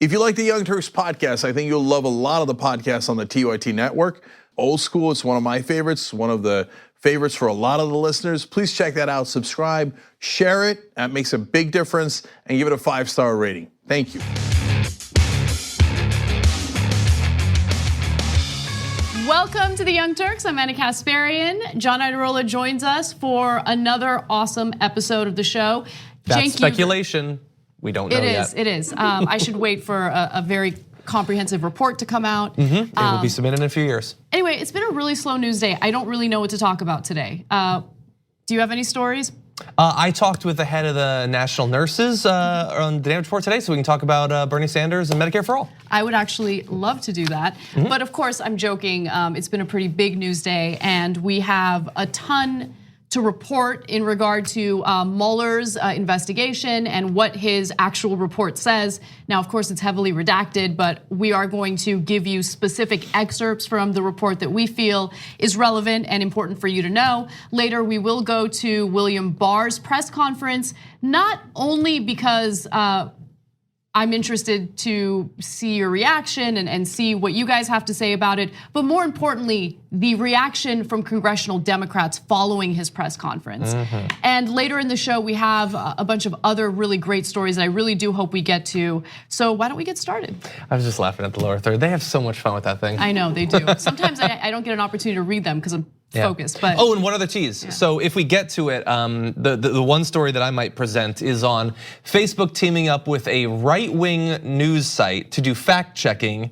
If you like the Young Turks podcast, I think you'll love a lot of the podcasts on the TYT network. Old School, it's one of my favorites, one of the favorites for a lot of the listeners. Please check that out, subscribe, share it. That makes a big difference, and give it a 5-star rating. Thank you. Welcome to the Young Turks. I'm Kasparian. John Iadarola joins us for another awesome episode of the show. That's speculation. We don't know yet. It is. I should wait for a very comprehensive report to come out. It will be submitted in a few years. Anyway, it's been a really slow news day. I don't really know what to talk about today. Do you have any stories? I talked with the head of the national nurses on the Mueller Report today, so we can talk about Bernie Sanders and Medicare for All. I would actually love to do that. But of course, I'm joking. It's been a pretty big news day, and we have a ton to report in regard to Mueller's investigation and what his actual report says. Now, of course, it's heavily redacted, but we are going to give you specific excerpts from the report that we feel is relevant and important for you to know. Later, we will go to William Barr's press conference, not only because I'm interested to see your reaction and see what you guys have to say about it, but more importantly, the reaction from congressional Democrats following his press conference. And later in the show, we have a bunch of other really great stories that I really do hope we get to. So why don't we get started? I was just laughing at the lower third. They have so much fun with that thing. I know, they do. Sometimes I don't get an opportunity to read them because I'm focused. But oh, and one other tease. Yeah. So if we get to it, the one story that I might present is on Facebook teaming up with a right-wing news site to do fact checking,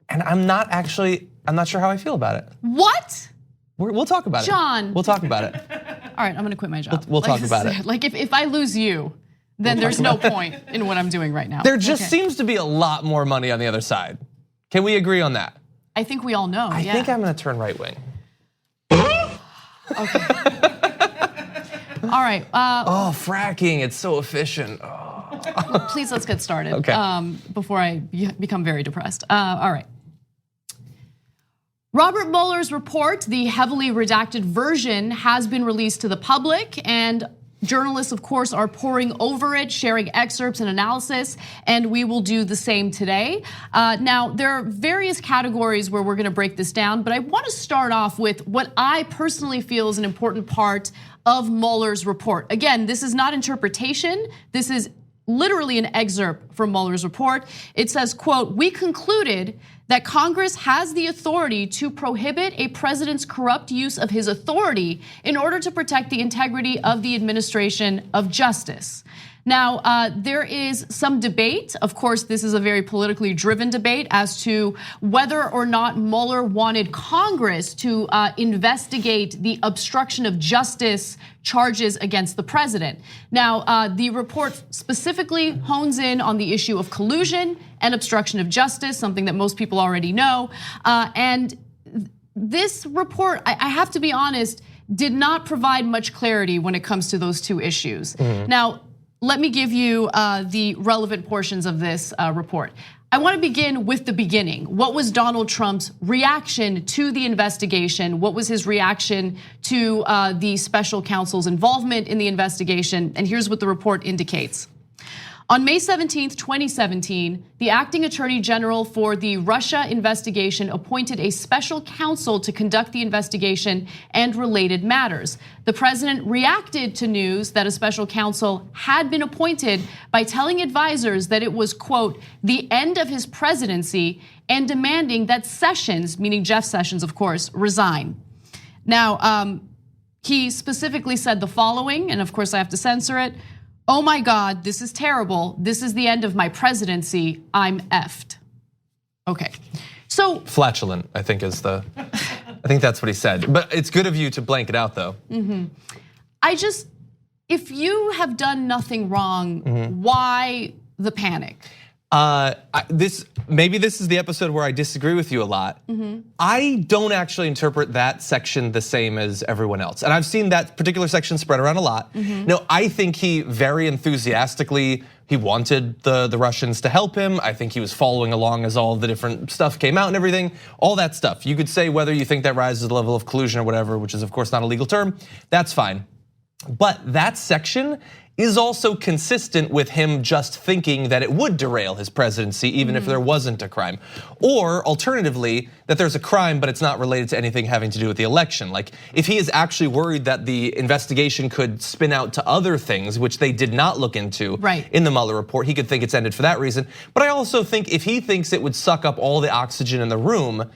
and I'm not sure how I feel about it. What? We'll talk about it. John. We'll talk about it. All right, I'm gonna quit my job. We'll talk about it. Like if I lose you, then there's no point in what I'm doing right now. There just seems to be a lot more money on the other side. Can we agree on that? I think we all know. I think I'm gonna turn right-wing. Okay. All right. Oh, fracking, it's so efficient. Oh. Please, let's get started. Okay. Before I become very depressed. All right. Robert Mueller's report, the heavily redacted version, has been released to the public, and journalists, of course, are poring over it, sharing excerpts and analysis, and we will do the same today. Now, there are various categories where we're gonna break this down, but I wanna start off with what I personally feel is an important part of Mueller's report. Again, this is not interpretation. This is literally an excerpt from Mueller's report. It says, quote, "We concluded that Congress has the authority to prohibit a president's corrupt use of his authority in order to protect the integrity of the administration of justice." Now, there is some debate. Of course, this is a very politically driven debate as to whether or not Mueller wanted Congress to investigate the obstruction of justice charges against the president. Now, the report specifically hones in on the issue of collusion and obstruction of justice, something that most people already know. And this report, I have to be honest, did not provide much clarity when it comes to those two issues. Now, let me give you the relevant portions of this report. I want to begin with the beginning. What was Donald Trump's reaction to the investigation? What was his reaction to the special counsel's involvement in the investigation? And here's what the report indicates. On May 17th, 2017, the acting attorney general for the Russia investigation appointed a special counsel to conduct the investigation and related matters. The president reacted to news that a special counsel had been appointed by telling advisors that it was, quote, "the end of his presidency," and demanding that Sessions, meaning Jeff Sessions, of course, resign. Now, he specifically said the following, and of course I have to censor it. "Oh my God, this is terrible. This is the end of my presidency. I'm effed." Okay, so. Flatulent, I think is the, I think that's what he said. But it's good of you to blank it out though. If you have done nothing wrong, why the panic? Maybe this is the episode where I disagree with you a lot. I don't actually interpret that section the same as everyone else. And I've seen that particular section spread around a lot. No, I think he very enthusiastically, he wanted the Russians to help him. I think he was following along as all the different stuff came out and everything, all that stuff. You could say whether you think that rises to the level of collusion or whatever, which is of course not a legal term, that's fine. But that section is also consistent with him just thinking that it would derail his presidency even if there wasn't a crime. Or alternatively, that there's a crime but it's not related to anything having to do with the election. Like if he is actually worried that the investigation could spin out to other things, which they did not look into in the Mueller report, he could think it's ended for that reason. But I also think if he thinks it would suck up all the oxygen in the room,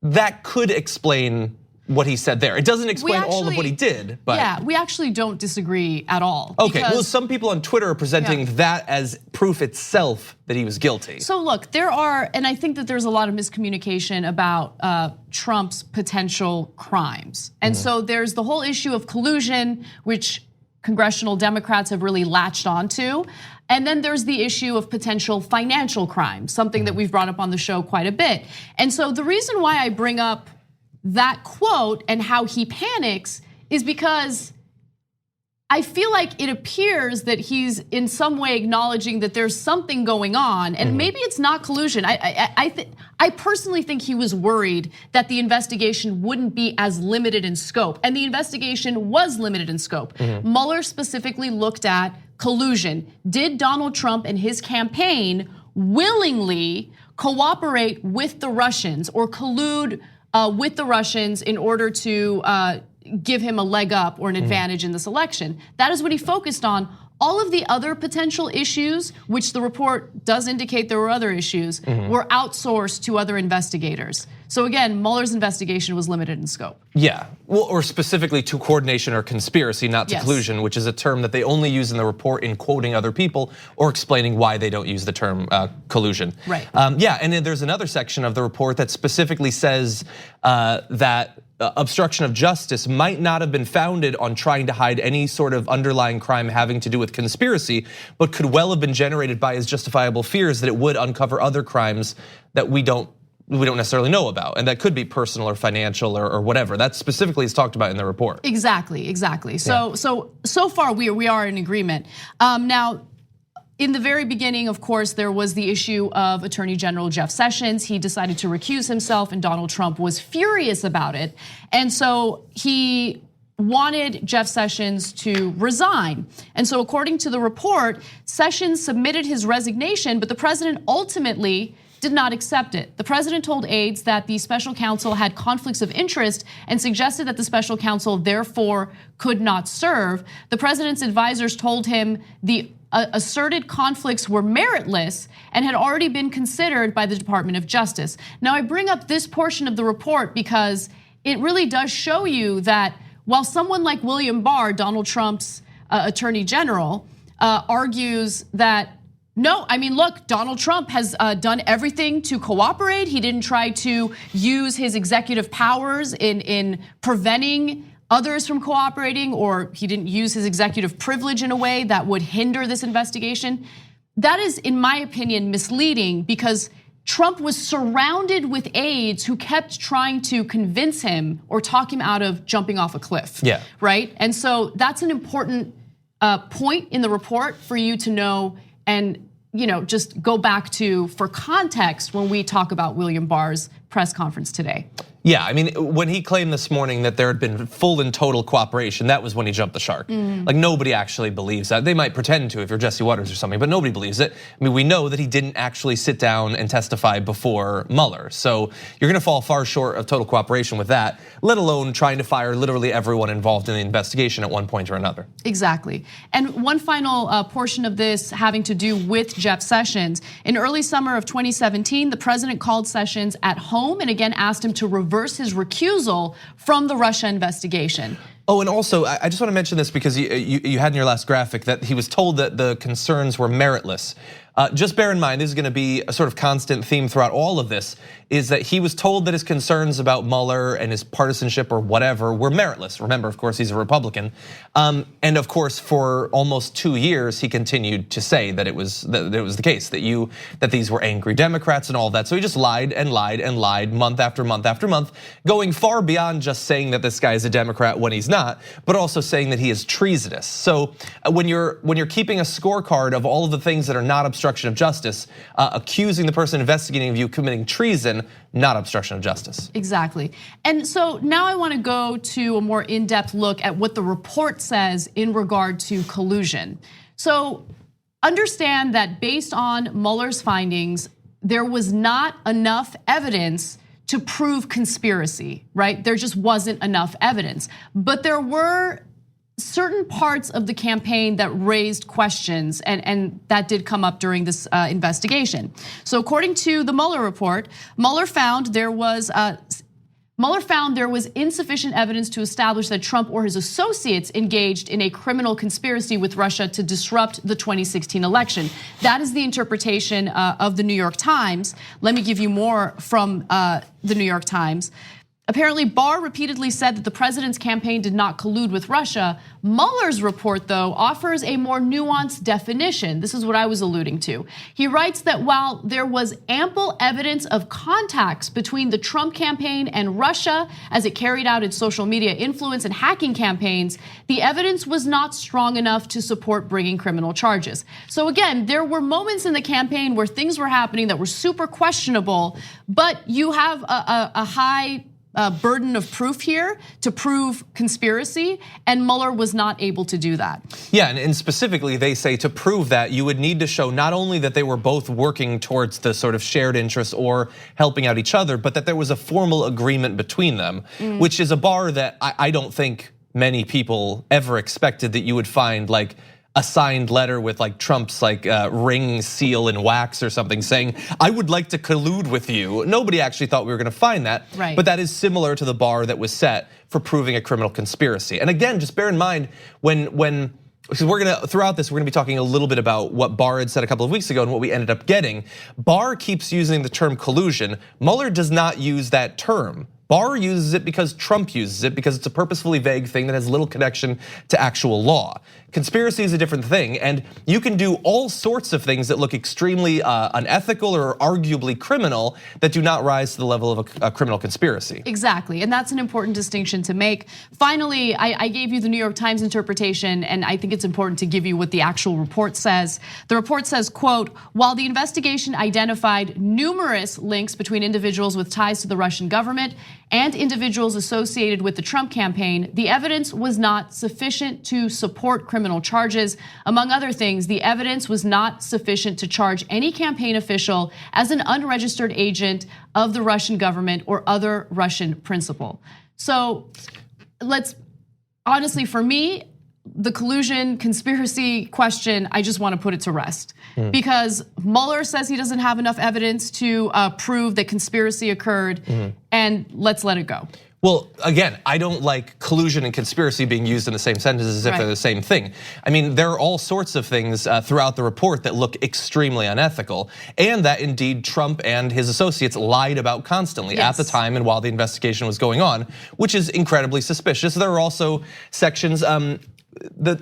that could explain what he said there. It doesn't explain all of what he did, but yeah, we actually don't disagree at all. Okay, well, some people on Twitter are presenting that as proof itself that he was guilty. So look, there are, and I think that there's a lot of miscommunication about Trump's potential crimes. And so there's the whole issue of collusion, which congressional Democrats have really latched onto. And then there's the issue of potential financial crimes, something that we've brought up on the show quite a bit. And so the reason why I bring up that quote and how he panics is because I feel like it appears that he's in some way acknowledging that there's something going on, and maybe it's not collusion. I personally think he was worried that the investigation wouldn't be as limited in scope, and the investigation was limited in scope. Mueller specifically looked at collusion. Did Donald Trump and his campaign willingly cooperate with the Russians or collude with the Russians in order to give him a leg up or an advantage in this election? That is what he focused on. All of the other potential issues, which the report does indicate there were other issues, were outsourced to other investigators. So again, Mueller's investigation was limited in scope. Yeah, well, or specifically to coordination or conspiracy, not to collusion, which is a term that they only use in the report in quoting other people or explaining why they don't use the term collusion. Right. Yeah, and then there's another section of the report that specifically says that obstruction of justice might not have been founded on trying to hide any sort of underlying crime having to do with conspiracy, but could well have been generated by his justifiable fears that it would uncover other crimes that we don't necessarily know about, and that could be personal or financial or whatever. That specifically is talked about in the report. Exactly. So far we are in agreement. Now, in the very beginning, of course, there was the issue of Attorney General Jeff Sessions. He decided to recuse himself, and Donald Trump was furious about it. And so he wanted Jeff Sessions to resign. And so according to the report, Sessions submitted his resignation, but the president ultimately did not accept it. The president told aides that the special counsel had conflicts of interest and suggested that the special counsel therefore could not serve. The president's advisors told him the asserted conflicts were meritless and had already been considered by the Department of Justice. Now, I bring up this portion of the report because it really does show you that while someone like William Barr, Donald Trump's attorney general, argues that no, I mean, look, Donald Trump has done everything to cooperate. He didn't try to use his executive powers in preventing others from cooperating, or he didn't use his executive privilege in a way that would hinder this investigation. That is, in my opinion, misleading because Trump was surrounded with aides who kept trying to convince him or talk him out of jumping off a cliff. Yeah. Right? And so that's an important point in the report for you to know and just go back to for context when we talk about William Barr's press conference today. Yeah, I mean, when he claimed this morning that there had been full and total cooperation, that was when he jumped the shark. Like nobody actually believes that. They might pretend to if you're Jesse Waters or something, but nobody believes it. I mean, we know that he didn't actually sit down and testify before Mueller. So you're gonna fall far short of total cooperation with that, let alone trying to fire literally everyone involved in the investigation at one point or another. Exactly. And one final portion of this having to do with Jeff Sessions. In early summer of 2017, the president called Sessions at home and again asked him to reverse his recusal from the Russia investigation. Oh, and also, I just want to mention this because you had in your last graphic that he was told that the concerns were meritless. Just bear in mind, this is going to be a sort of constant theme throughout all of this, is that he was told that his concerns about Mueller and his partisanship or whatever were meritless. Remember, of course, he's a Republican. And of course, for almost 2 years, he continued to say that it was the case, that these were angry Democrats and all that. So he just lied and lied and lied month after month after month, going far beyond just saying that this guy is a Democrat when he's not, but also saying that he is treasonous. So when you're keeping a scorecard of all of the things that are not obstructive obstruction of justice. Accusing the person investigating you of committing treason, not obstruction of justice. Exactly. And so now I want to go to a more in-depth look at what the report says in regard to collusion. So understand that based on Mueller's findings, there was not enough evidence to prove conspiracy, right? There just wasn't enough evidence. But there were certain parts of the campaign that raised questions, and that did come up during this investigation. So according to the Mueller report, Mueller found there was insufficient evidence to establish that Trump or his associates engaged in a criminal conspiracy with Russia to disrupt the 2016 election. That is the interpretation of the New York Times. Let me give you more from the New York Times. Apparently, Barr repeatedly said that the president's campaign did not collude with Russia. Mueller's report, though, offers a more nuanced definition. This is what I was alluding to. He writes that while there was ample evidence of contacts between the Trump campaign and Russia as it carried out its social media influence and hacking campaigns, the evidence was not strong enough to support bringing criminal charges. So again, there were moments in the campaign where things were happening that were super questionable, but you have a high burden of proof here to prove conspiracy, and Mueller was not able to do that. Yeah, and specifically they say to prove that you would need to show not only that they were both working towards the sort of shared interest or helping out each other, but that there was a formal agreement between them, which is a bar that I don't think many people ever expected that you would find, like a signed letter with like Trump's like ring seal in wax or something saying, I would like to collude with you. Nobody actually thought we were gonna find that, right. But that is similar to the bar that was set for proving a criminal conspiracy. And again, just bear in mind because throughout this, we're gonna be talking a little bit about what Barr had said a couple of weeks ago and what we ended up getting. Barr keeps using the term collusion. Mueller does not use that term. Barr uses it because Trump uses it, because it's a purposefully vague thing that has little connection to actual law. Conspiracy is a different thing, and you can do all sorts of things that look extremely unethical or arguably criminal that do not rise to the level of a criminal conspiracy. Exactly, and that's an important distinction to make. Finally, I gave you the New York Times interpretation, and I think it's important to give you what the actual report says. The report says, quote, while the investigation identified numerous links between individuals with ties to the Russian government and individuals associated with the Trump campaign, the evidence was not sufficient to support criminal charges. Among other things, the evidence was not sufficient to charge any campaign official as an unregistered agent of the Russian government or other Russian principal. So honestly, for me, the collusion conspiracy question, I just want to put it to rest. Because Mueller says he doesn't have enough evidence to prove that conspiracy occurred, and let's let it go. Well, again, I don't like collusion and conspiracy being used in the same sentence as if they're the same thing. I mean, there are all sorts of things throughout the report that look extremely unethical, and that indeed Trump and his associates lied about constantly at the time and while the investigation was going on, which is incredibly suspicious. There are also sections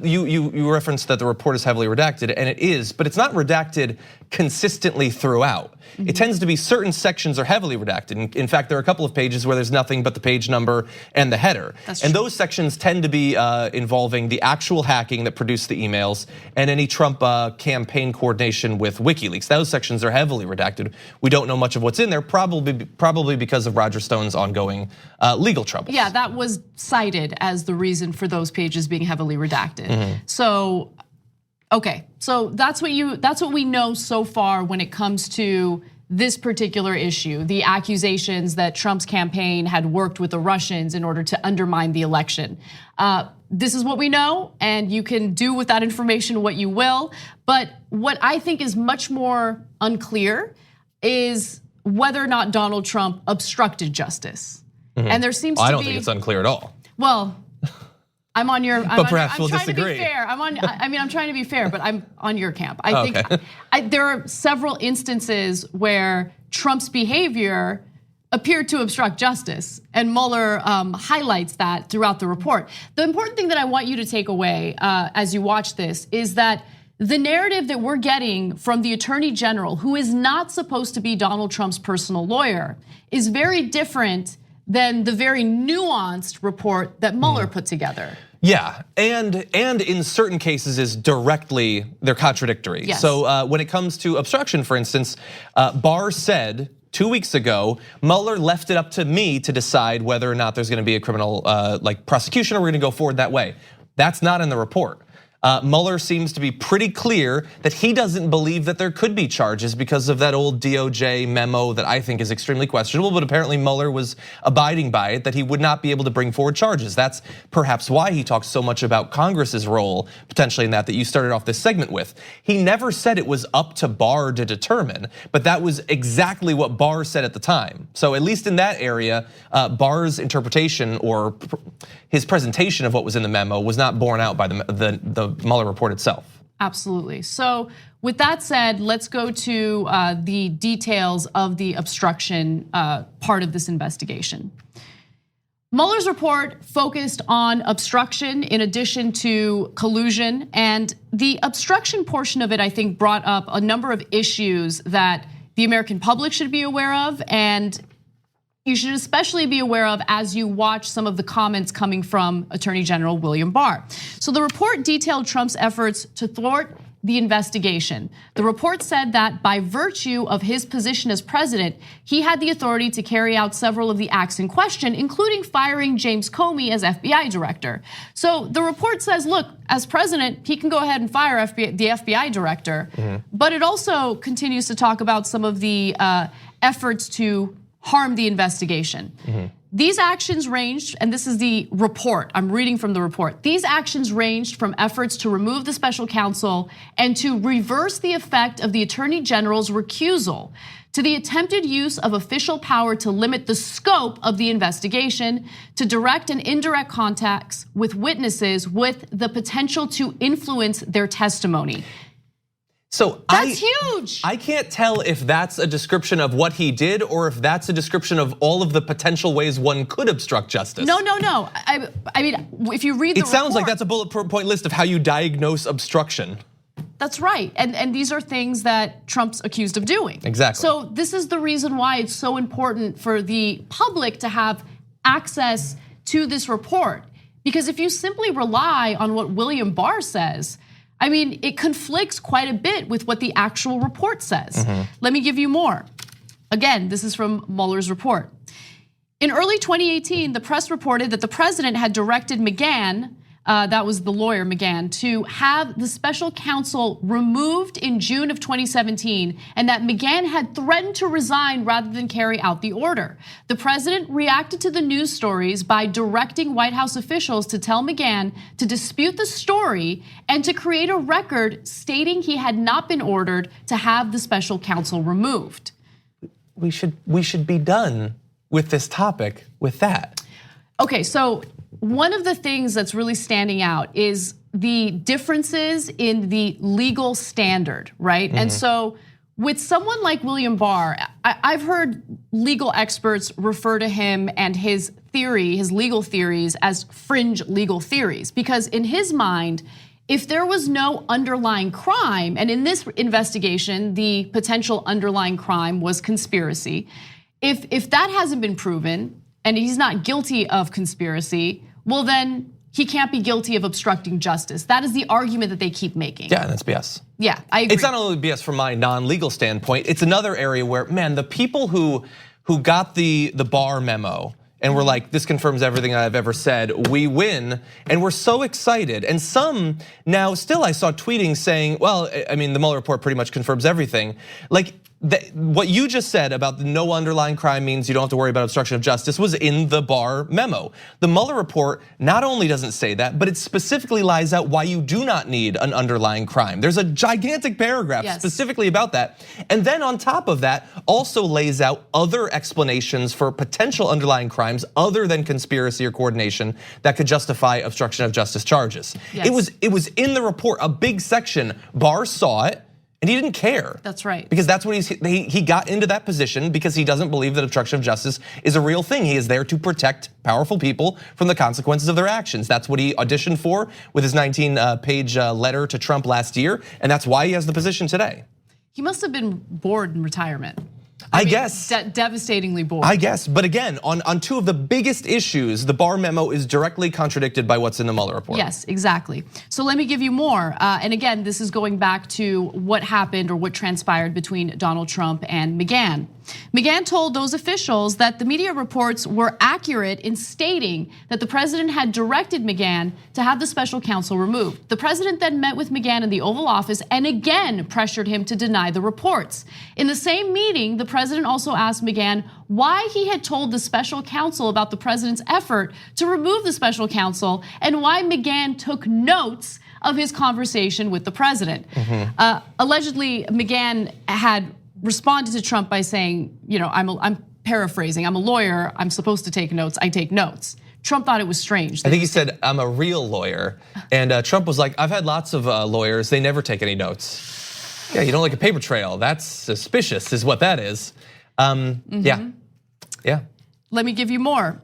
you referenced that the report is heavily redacted, and it is, but it's not redacted consistently throughout. It tends to be certain sections are heavily redacted. In fact, there are a couple of pages where there's nothing but the page number and the header. And those sections tend to be involving the actual hacking that produced the emails and any Trump campaign coordination with WikiLeaks. Those sections are heavily redacted. We don't know much of what's in there, probably because of Roger Stone's ongoing legal troubles. Yeah, that was cited as the reason for those pages being heavily redacted. So, okay, so that's what we know so far when it comes to this particular issue, the accusations that Trump's campaign had worked with the Russians in order to undermine the election. This is what we know, and you can do with that information what you will. But what I think is much more unclear is whether or not Donald Trump obstructed justice. And there seems to be. I don't think it's unclear at all. Well, I'm on your. But perhaps we'll disagree. disagree. To be fair. I'm trying to be fair, but I'm on your camp. I think there are several instances where Trump's behavior appeared to obstruct justice, and Mueller highlights that throughout the report. The important thing that I want you to take away as you watch this is that the narrative that we're getting from the Attorney General, who is not supposed to be Donald Trump's personal lawyer, is very different than the very nuanced report that Mueller put together. Yeah, and in certain cases they're contradictory. Yes. So when it comes to obstruction, for instance, Barr said 2 weeks ago, Mueller left it up to me to decide whether or not there's gonna be a criminal prosecution or we're gonna go forward that way. That's not in the report. Mueller seems to be pretty clear that he doesn't believe that there could be charges because of that old DOJ memo that I think is extremely questionable, but apparently Mueller was abiding by it, that he would not be able to bring forward charges. That's perhaps why he talks so much about Congress's role potentially in that you started off this segment with. He never said it was up to Barr to determine, but that was exactly what Barr said at the time. So at least in that area, Barr's interpretation or his presentation of what was in the memo was not borne out by the Mueller report itself. Absolutely. So with that said, let's go to the details of the obstruction part of this investigation. Mueller's report focused on obstruction in addition to collusion, and the obstruction portion of it, I think, brought up a number of issues that the American public should be aware of, and you should especially be aware of as you watch some of the comments coming from Attorney General William Barr. So the report detailed Trump's efforts to thwart the investigation. The report said that by virtue of his position as president, he had the authority to carry out several of the acts in question, including firing James Comey as FBI director. So the report says, look, as president, he can go ahead and fire the FBI director, but it also continues to talk about some of the efforts to harm the investigation. These actions ranged, and this is the report, I'm reading from the report. These actions ranged from efforts to remove the special counsel and to reverse the effect of the Attorney General's recusal, to the attempted use of official power to limit the scope of the investigation, to direct and indirect contacts with witnesses with the potential to influence their testimony. So that's huge. I can't tell if that's a description of what he did or if that's a description of all of the potential ways one could obstruct justice. No. I mean, if you read the report, it sounds like that's a bullet point list of how you diagnose obstruction. That's right, and these are things that Trump's accused of doing. Exactly. So this is the reason why it's so important for the public to have access to this report. Because if you simply rely on what William Barr says, I mean, it conflicts quite a bit with what the actual report says. Let me give you more. Again, this is from Mueller's report. In early 2018, the press reported that the president had directed McGahn, that was the lawyer McGahn, to have the special counsel removed in June of 2017, and that McGahn had threatened to resign rather than carry out the order. The president reacted to the news stories by directing White House officials to tell McGahn to dispute the story and to create a record stating he had not been ordered to have the special counsel removed. We should be done with this topic with that. Okay, so one of the things that's really standing out is the differences in the legal standard, right? And so with someone like William Barr, I've heard legal experts refer to him and his theory, his legal theories, as fringe legal theories, because in his mind, if there was no underlying crime, and in this investigation, the potential underlying crime was conspiracy, if that hasn't been proven, and he's not guilty of conspiracy, well then he can't be guilty of obstructing justice. That is the argument that they keep making. Yeah, that's BS. Yeah, I agree. It's not only BS from my non-legal standpoint, it's another area where, man, the people who got the Barr memo and were like, this confirms everything I've ever said, we win, and we're so excited. And some now still I saw tweeting saying, well, I mean, the Mueller report pretty much confirms everything. Like, what you just said about the no underlying crime means you don't have to worry about obstruction of justice was in the Barr memo. The Mueller report not only doesn't say that, but it specifically lies out why you do not need an underlying crime. There's a gigantic paragraph specifically about that. And then on top of that, also lays out other explanations for potential underlying crimes other than conspiracy or coordination that could justify obstruction of justice charges. Yes. It was in the report, a big section. Barr saw it. And he didn't care. That's right. Because that's what he got into that position because he doesn't believe that obstruction of justice is a real thing. He is there to protect powerful people from the consequences of their actions. That's what he auditioned for with his 19-page letter to Trump last year, and that's why he has the position today. He must have been bored in retirement. I guess. Devastatingly bored. I guess, but again, on two of the biggest issues, the Barr memo is directly contradicted by what's in the Mueller report. Yes, exactly. So let me give you more. And again, this is going back to what happened or what transpired between Donald Trump and McGahn. McGahn told those officials that the media reports were accurate in stating that the president had directed McGahn to have the special counsel removed. The president then met with McGahn in the Oval Office and again pressured him to deny the reports. In the same meeting, the president also asked McGahn why he had told the special counsel about the president's effort to remove the special counsel and why McGahn took notes of his conversation with the president. Allegedly, McGahn had responded to Trump by saying, I'm paraphrasing, I'm a lawyer, I'm supposed to take notes, I take notes. Trump thought it was strange. I think he said, I'm a real lawyer. And Trump was like, I've had lots of lawyers, they never take any notes. Yeah, you don't like a paper trail, that's suspicious is what that is. Yeah. Let me give you more.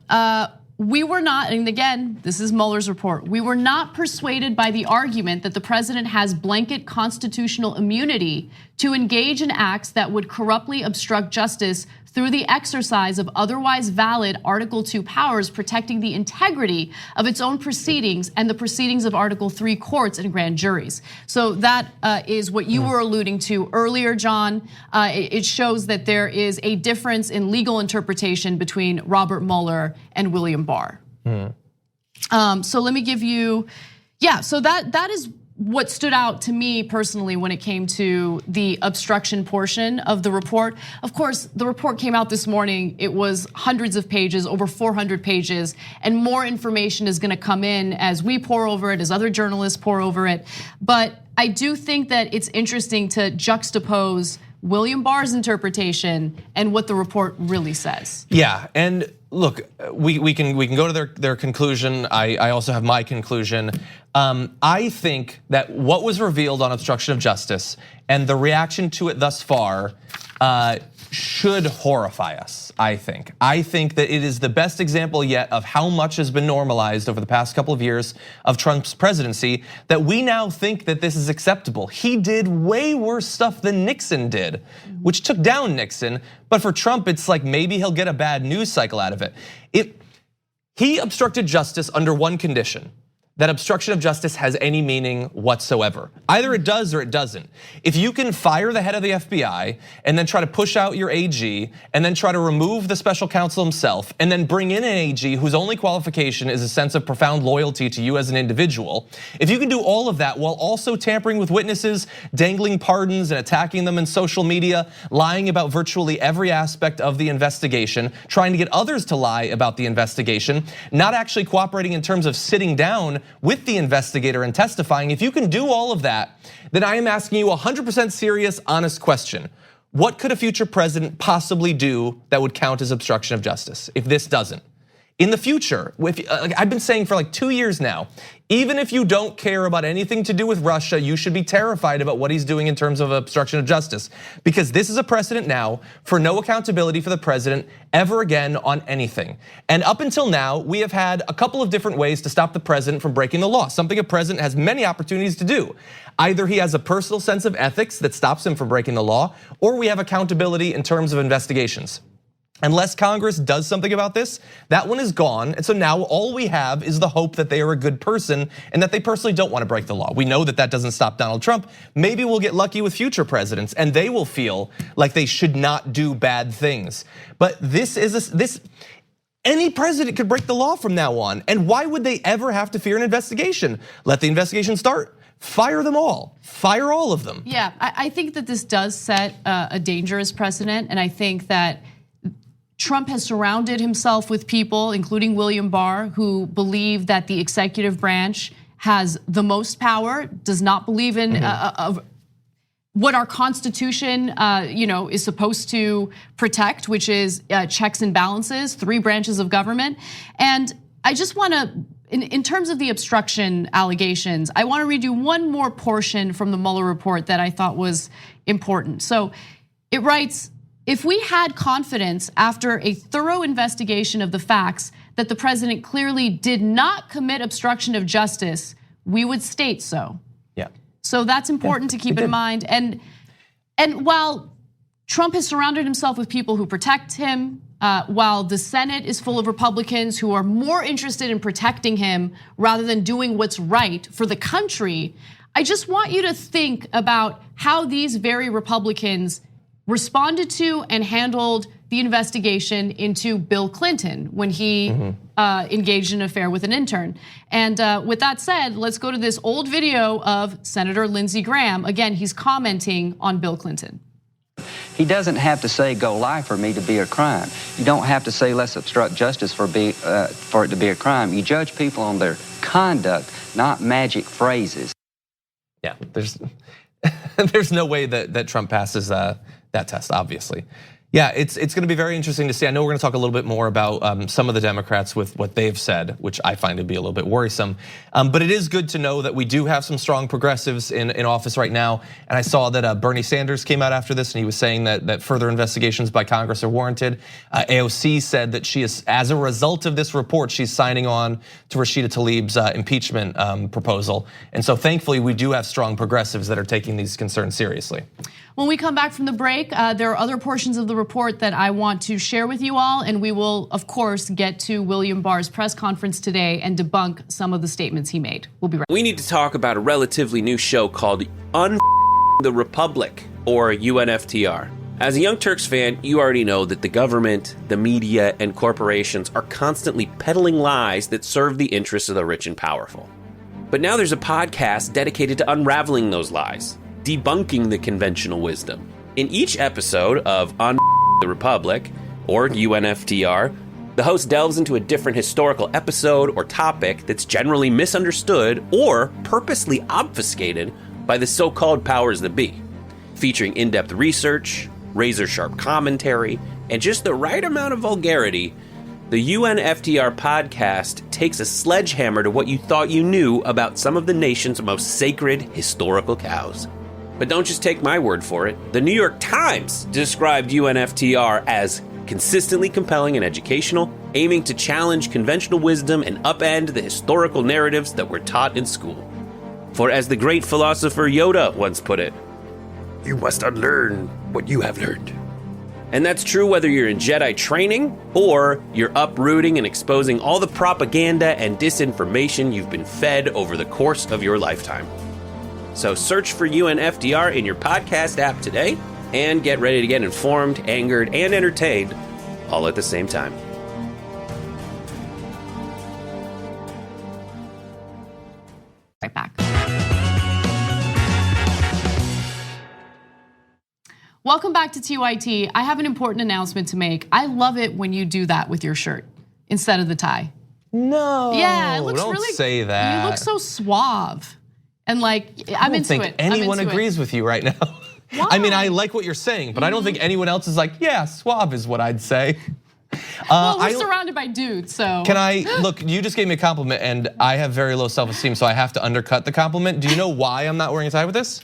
We were not, and again, this is Mueller's report, we were not persuaded by the argument that the president has blanket constitutional immunity to engage in acts that would corruptly obstruct justice through the exercise of otherwise valid Article 2 powers protecting the integrity of its own proceedings and the proceedings of Article 3 courts and grand juries. So that is what you were alluding to earlier, John. It shows that there is a difference in legal interpretation between Robert Mueller and William Barr. So let me give you, so that is what stood out to me personally when it came to the obstruction portion of the report. Of course, the report came out this morning. It was hundreds of pages, over 400 pages, and more information is gonna come in as we pour over it, as other journalists pour over it. But I do think that it's interesting to juxtapose William Barr's interpretation and what the report really says. Yeah, and look, we can go to their conclusion. I also have my conclusion. I think that what was revealed on obstruction of justice and the reaction to it thus far should horrify us, I think. I think that it is the best example yet of how much has been normalized over the past couple of years of Trump's presidency that we now think that this is acceptable. He did way worse stuff than Nixon did, which took down Nixon. But for Trump, it's like maybe he'll get a bad news cycle out of it. He obstructed justice under one condition, that obstruction of justice has any meaning whatsoever. Either it does or it doesn't. If you can fire the head of the FBI and then try to push out your AG and then try to remove the special counsel himself and then bring in an AG whose only qualification is a sense of profound loyalty to you as an individual, if you can do all of that while also tampering with witnesses, dangling pardons and attacking them in social media, lying about virtually every aspect of the investigation, trying to get others to lie about the investigation, not actually cooperating in terms of sitting down with the investigator and testifying, if you can do all of that, then I am asking you a 100% serious, honest question. What could a future president possibly do that would count as obstruction of justice if this doesn't? In the future, I've been saying for like 2 years now, even if you don't care about anything to do with Russia, you should be terrified about what he's doing in terms of obstruction of justice. Because this is a precedent now for no accountability for the president ever again on anything. And up until now, we have had a couple of different ways to stop the president from breaking the law, something a president has many opportunities to do. Either he has a personal sense of ethics that stops him from breaking the law, or we have accountability in terms of investigations. Unless Congress does something about this, that one is gone. And so now all we have is the hope that they are a good person and that they personally don't want to break the law. We know that that doesn't stop Donald Trump. Maybe we'll get lucky with future presidents and they will feel like they should not do bad things. But any president could break the law from now on. And why would they ever have to fear an investigation? Let the investigation start. Fire them all. Fire all of them. Yeah, I think that this does set a dangerous precedent. And I think that Trump has surrounded himself with people, including William Barr, who believe that the executive branch has the most power, does not believe in what our Constitution is supposed to protect, which is checks and balances, 3 branches of government. And I just want to, in terms of the obstruction allegations, I want to read you one more portion from the Mueller report that I thought was important. So it writes, if we had confidence after a thorough investigation of the facts that the president clearly did not commit obstruction of justice, we would state so. Yeah. So that's important to keep in mind. And while Trump has surrounded himself with people who protect him, while the Senate is full of Republicans who are more interested in protecting him rather than doing what's right for the country. I just want you to think about how these very Republicans responded to and handled the investigation into Bill Clinton when he engaged in an affair with an intern. And with that said, let's go to this old video of Senator Lindsey Graham. Again, he's commenting on Bill Clinton. He doesn't have to say go lie for me to be a crime. You don't have to say let's obstruct justice for it to be a crime. You judge people on their conduct, not magic phrases. Yeah, there's no way that Trump passes that test, obviously. Yeah, it's going to be very interesting to see. I know we're going to talk a little bit more about some of the Democrats with what they've said, which I find to be a little bit worrisome. But it is good to know that we do have some strong progressives in office right now. And I saw that Bernie Sanders came out after this and he was saying that further investigations by Congress are warranted. AOC said that she is, as a result of this report, she's signing on to Rashida Tlaib's impeachment proposal. And so thankfully we do have strong progressives that are taking these concerns seriously. When we come back from the break, there are other portions of the report that I want to share with you all, and we will, of course, get to William Barr's press conference today and debunk some of the statements he made. We'll be right back. We need to talk about a relatively new show called the Republic, or UNFTR. As a Young Turks fan, you already know that the government, the media, and corporations are constantly peddling lies that serve the interests of the rich and powerful. But now there's a podcast dedicated to unraveling those lies, debunking the conventional wisdom. In each episode of the Republic, or UNFTR, the host delves into a different historical episode or topic that's generally misunderstood or purposely obfuscated by the so-called powers that be, featuring in-depth research, razor-sharp commentary, and just the right amount of vulgarity. The UNFTR podcast takes a sledgehammer to what you thought you knew about some of the nation's most sacred historical cows. But don't just take my word for it. The New York Times described UNFTR as consistently compelling and educational, aiming to challenge conventional wisdom and upend the historical narratives that were taught in school. For as the great philosopher Yoda once put it, you must unlearn what you have learned. And that's true whether you're in Jedi training or you're uprooting and exposing all the propaganda and disinformation you've been fed over the course of your lifetime. So search for UNFTR in your podcast app today and get ready to get informed, angered, and entertained all at the same time. Right back. Welcome back to TYT. I have an important announcement to make. I love it when you do that with your shirt instead of the tie. No, yeah, it looks don't really, say that. You look so suave. And like, I'm into it. I don't think anyone agrees with you right now. Why? I mean, I like what you're saying, but I don't think anyone else is like, yeah, suave is what I'd say. Well, we're surrounded by dudes, so. Can I, look, you just gave me a compliment and I have very low self-esteem, so I have to undercut the compliment. Do you know why I'm not wearing a tie with this?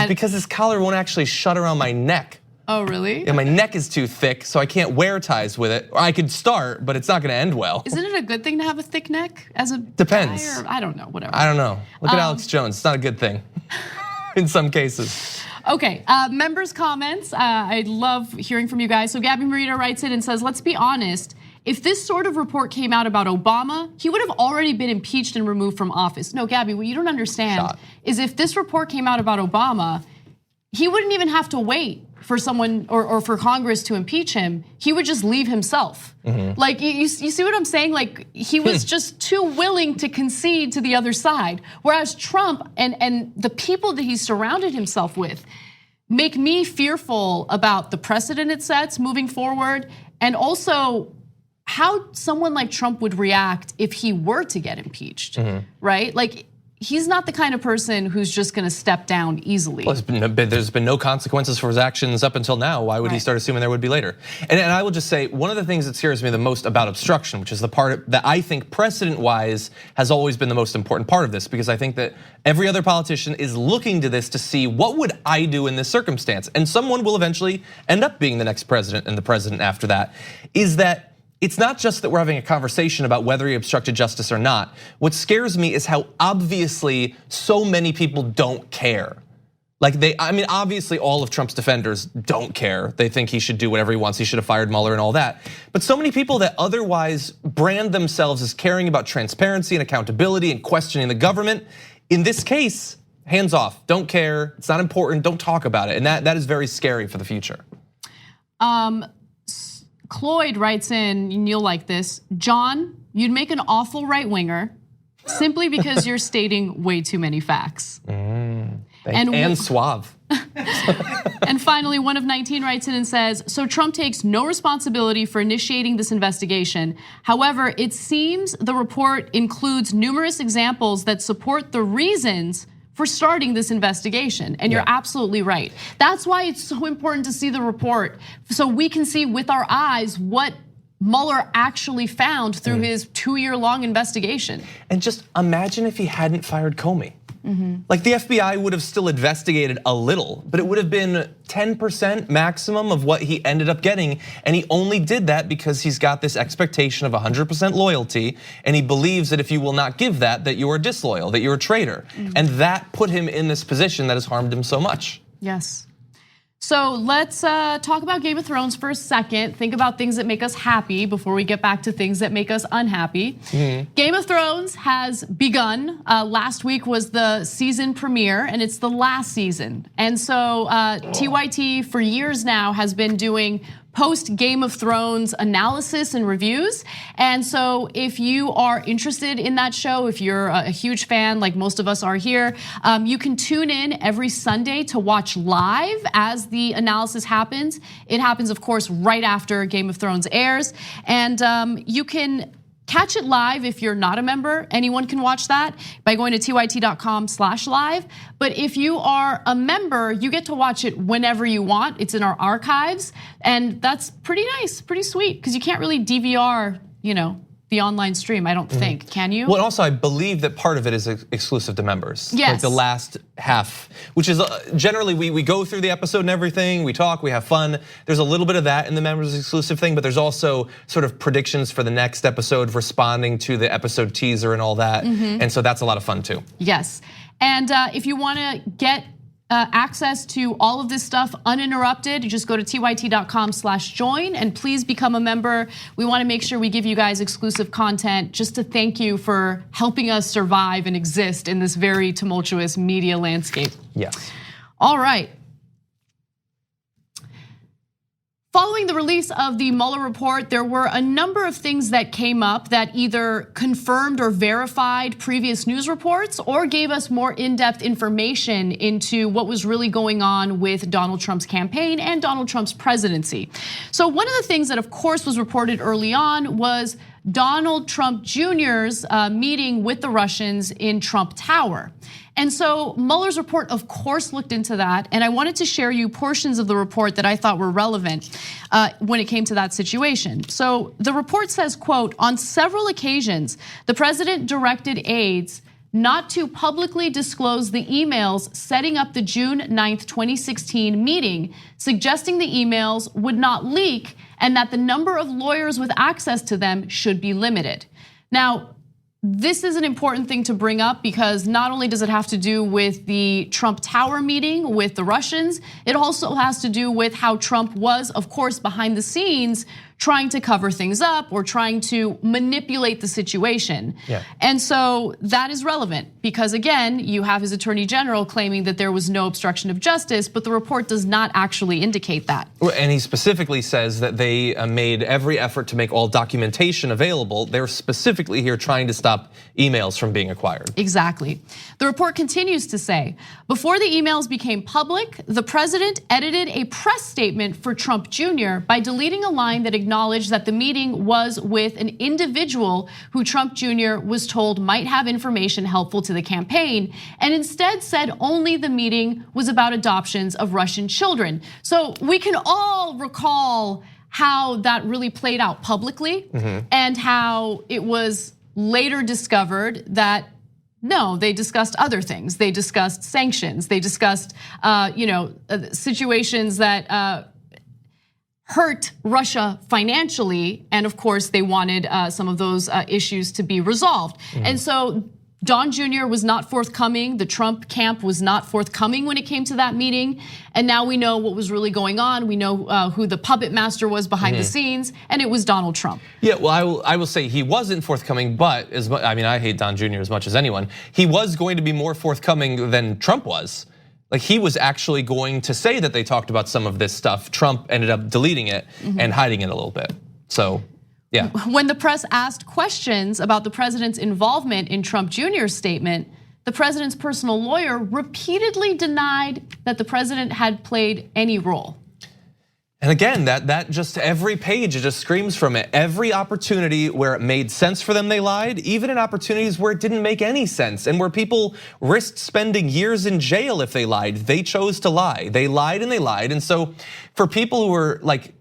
Because this collar won't actually shut around my neck. Oh, really? And my neck is too thick, so I can't wear ties with it. Or I could start, but it's not gonna end well. Isn't it a good thing to have a thick neck as a Depends. guy, or I don't know, whatever. I don't know. Look at Alex Jones, it's not a good thing in some cases. Okay, members' comments. I love hearing from you guys. So Gabby Marita writes in and says, let's be honest, if this sort of report came out about Obama, he would have already been impeached and removed from office. No, Gabby, what you don't understand is if this report came out about Obama, he wouldn't even have to wait for someone or for Congress to impeach him. He would just leave himself. Like, you see what I'm saying? Like, he was just too willing to concede to the other side. Whereas Trump and the people that he surrounded himself with make me fearful about the precedent it sets moving forward, and also how someone like Trump would react if he were to get impeached, right? Like, he's not the kind of person who's just gonna step down easily. Well, there's been no consequences for his actions up until now. Why would he start assuming there would be later? And I will just say, one of the things that scares me the most about obstruction, which is the part that I think precedent-wise has always been the most important part of this, because I think that every other politician is looking to this to see what would I do in this circumstance? And someone will eventually end up being the next president and the president after that, is that it's not just that we're having a conversation about whether he obstructed justice or not. What scares me is how obviously so many people don't care. Like I mean, obviously all of Trump's defenders don't care. They think he should do whatever he wants. He should have fired Mueller and all that. But so many people that otherwise brand themselves as caring about transparency and accountability and questioning the government, in this case, hands off, don't care, it's not important, don't talk about it. And that is very scary for the future. Cloyd writes in, and you'll like this, John, you'd make an awful right winger simply because you're stating way too many facts. And suave. And finally, one of 19 writes in and says, so Trump takes no responsibility for initiating this investigation. However, it seems the report includes numerous examples that support the reasons for starting this investigation. And you're absolutely right. That's why it's so important to see the report so we can see with our eyes what Mueller actually found through his 2-year-long investigation. And just imagine if he hadn't fired Comey. Like the FBI would have still investigated a little, but it would have been 10% maximum of what he ended up getting. And he only did that because he's got this expectation of 100% loyalty. And he believes that if you will not give that, that you are disloyal, that you're a traitor. And that put him in this position that has harmed him so much. Yes. So let's talk about Game of Thrones for a second. Think about things that make us happy before we get back to things that make us unhappy. Game of Thrones has begun. Last week was the season premiere, and it's the last season. And so TYT for years now has been doing post Game of Thrones analysis and reviews. And so if you are interested in that show, if you're a huge fan like most of us are here, you can tune in every Sunday to watch live as the analysis happens. It happens, of course, right after Game of Thrones airs. And you can catch it live if you're not a member. Anyone can watch that by going to tyt.com/live. But if you are a member, you get to watch it whenever you want. It's in our archives. And that's pretty nice, pretty sweet, because you can't really DVR, the online stream, I don't think, can you? Well, and also I believe that part of it is exclusive to members. Yes. Like the last half, which is generally we go through the episode and everything, we talk, we have fun. There's a little bit of that in the members exclusive thing, but there's also sort of predictions for the next episode, responding to the episode teaser and all that. And so that's a lot of fun too. Yes, and if you wanna get access to all of this stuff uninterrupted, you just go to tyt.com/join and please become a member. We wanna make sure we give you guys exclusive content just to thank you for helping us survive and exist in this very tumultuous media landscape. Yes. All right. Following the release of the Mueller report, there were a number of things that came up that either confirmed or verified previous news reports or gave us more in-depth information into what was really going on with Donald Trump's campaign and Donald Trump's presidency. So one of the things that of course was reported early on was Donald Trump Jr.'s meeting with the Russians in Trump Tower. And so Mueller's report, of course, looked into that. And I wanted to share you portions of the report that I thought were relevant when it came to that situation. So the report says, quote, on several occasions, the president directed aides not to publicly disclose the emails setting up the June 9th, 2016 meeting, suggesting the emails would not leak and that the number of lawyers with access to them should be limited. Now, this is an important thing to bring up because not only does it have to do with the Trump Tower meeting with the Russians, it also has to do with how Trump was, of course, behind the scenes trying to cover things up or trying to manipulate the situation. And so that is relevant because again, you have his attorney general claiming that there was no obstruction of justice, but the report does not actually indicate that. And he specifically says that they made every effort to make all documentation available. They're specifically here trying to stop emails from being acquired. Exactly. The report continues to say, before the emails became public, the president edited a press statement for Trump Jr. by deleting a line that acknowledged that the meeting was with an individual who Trump Jr. was told might have information helpful to the campaign, and instead said only the meeting was about adoptions of Russian children. So we can all recall how that really played out publicly and how it was later discovered that no, they discussed other things. They discussed sanctions. They discussed situations that hurt Russia financially, and of course they wanted some of those issues to be resolved. And so Don Jr. was not forthcoming. The Trump camp was not forthcoming when it came to that meeting. And now we know what was really going on. We know who the puppet master was behind the scenes, and it was Donald Trump. Yeah, well, I will say he wasn't forthcoming, but I hate Don Jr. as much as anyone. He was going to be more forthcoming than Trump was. Like, he was actually going to say that they talked about some of this stuff. Trump ended up deleting it and hiding it a little bit. So, yeah. When the press asked questions about the president's involvement in Trump Jr.'s statement, the president's personal lawyer repeatedly denied that the president had played any role. And again, that just every page, it just screams from it. Every opportunity where it made sense for them, they lied. Even in opportunities where it didn't make any sense and where people risked spending years in jail if they lied, they chose to lie. They lied and they lied. And so for people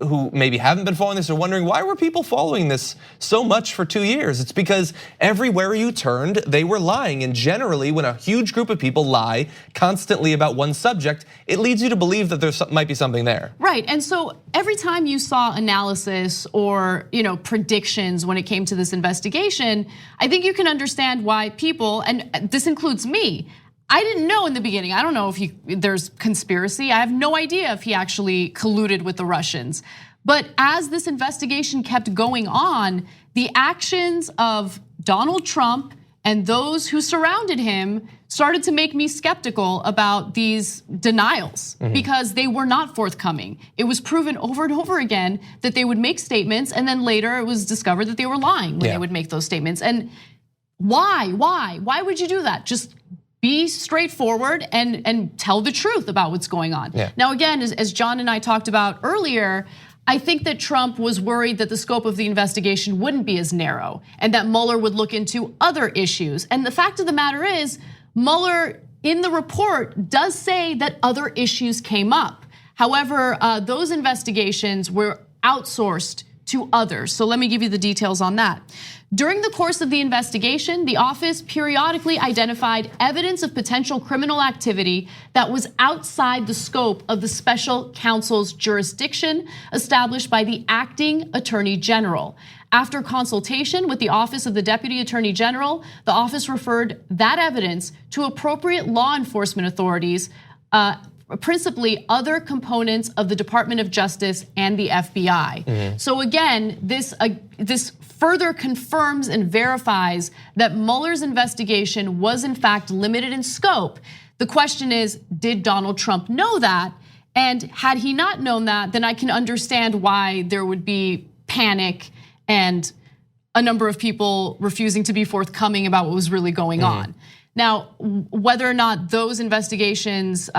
who maybe haven't been following this or wondering, why were people following this so much for 2 years? It's because everywhere you turned, they were lying. And generally, when a huge group of people lie constantly about one subject, it leads you to believe that there might be something there. Right, and so every time you saw analysis or predictions when it came to this investigation, I think you can understand why people, and this includes me, I didn't know in the beginning. I don't know if there's conspiracy. I have no idea if he actually colluded with the Russians. But as this investigation kept going on, the actions of Donald Trump and those who surrounded him started to make me skeptical about these denials because they were not forthcoming. It was proven over and over again that they would make statements, and then later it was discovered that they were lying when they would make those statements. And why would you do that? Just be straightforward and tell the truth about what's going on. Now again, as John and I talked about earlier, I think that Trump was worried that the scope of the investigation wouldn't be as narrow and that Mueller would look into other issues. And the fact of the matter is, Mueller in the report does say that other issues came up. However, those investigations were outsourced to others. So let me give you the details on that. During the course of the investigation, the office periodically identified evidence of potential criminal activity that was outside the scope of the special counsel's jurisdiction established by the acting attorney general. After consultation with the Office of the Deputy Attorney General, the office referred that evidence to appropriate law enforcement authorities, principally other components of the Department of Justice and the FBI. So again, this further confirms and verifies that Mueller's investigation was in fact limited in scope. The question is, did Donald Trump know that? And had he not known that, then I can understand why there would be panic and a number of people refusing to be forthcoming about what was really going on. Now, whether or not those investigations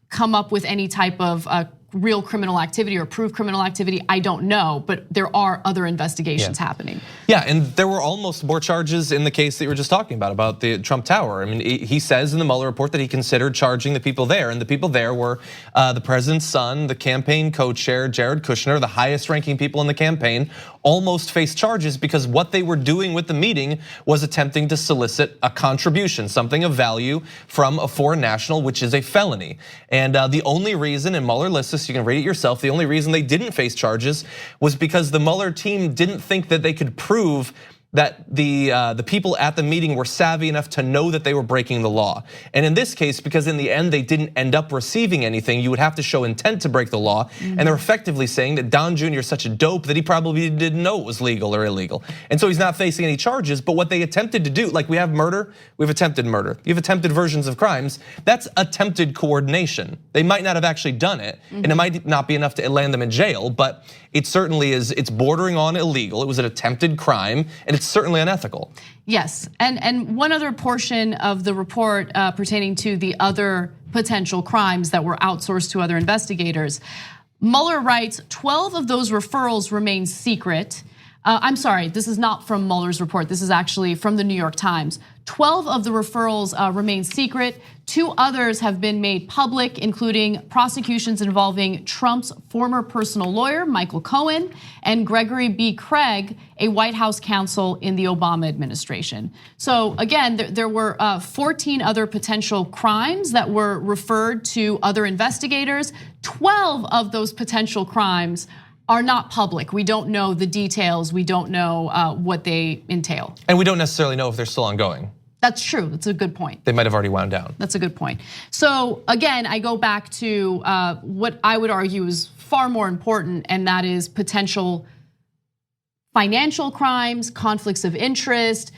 come up with any type of real criminal activity or prove criminal activity, I don't know, but there are other investigations happening. Yeah, and there were almost more charges in the case that you were just talking about the Trump Tower. I mean, he says in the Mueller report that he considered charging the people there, and the people there were the president's son, the campaign co-chair, Jared Kushner, the highest ranking people in the campaign, almost faced charges because what they were doing with the meeting was attempting to solicit a contribution, something of value from a foreign national, which is a felony. And the only reason, and Mueller lists this, you can read it yourself, the only reason they didn't face charges was because the Mueller team didn't think that they could prove that the people at the meeting were savvy enough to know that they were breaking the law. And in this case, because in the end they didn't end up receiving anything, you would have to show intent to break the law. And they're effectively saying that Don Jr. is such a dope that he probably didn't know it was legal or illegal. And so he's not facing any charges, but what they attempted to do, like we have murder, we have attempted murder. You have attempted versions of crimes, that's attempted coordination. They might not have actually done it, and it might not be enough to land them in jail, but it certainly is, it's bordering on illegal. It was an attempted crime, and it's certainly unethical. Yes, and one other portion of the report pertaining to the other potential crimes that were outsourced to other investigators. Mueller writes 12 of those referrals remain secret. I'm sorry, this is not from Mueller's report. This is actually from the New York Times. 12 of the referrals remain secret. 2 others have been made public, including prosecutions involving Trump's former personal lawyer, Michael Cohen, and Gregory B. Craig, a White House counsel in the Obama administration. So again, there were 14 other potential crimes that were referred to other investigators. 12 of those potential crimes are not public. We don't know the details. We don't know what they entail. And we don't necessarily know if they're still ongoing. That's true. That's a good point. They might have already wound down. That's a good point. So again, I go back to what I would argue is far more important, and that is potential financial crimes, conflicts of interest,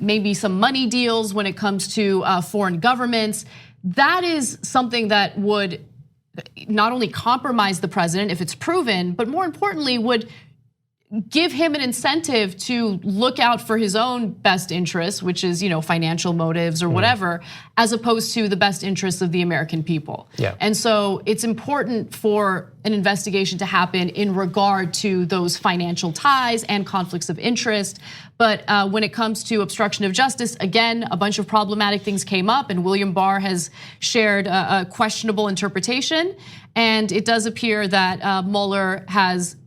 maybe some money deals when it comes to foreign governments. That is something that would not only compromise the president if it's proven, but more importantly would give him an incentive to look out for his own best interests, which is, financial motives or whatever, as opposed to the best interests of the American people. Yeah. And so it's important for an investigation to happen in regard to those financial ties and conflicts of interest. But when it comes to obstruction of justice, again, a bunch of problematic things came up, and William Barr has shared a questionable interpretation. And it does appear that Mueller has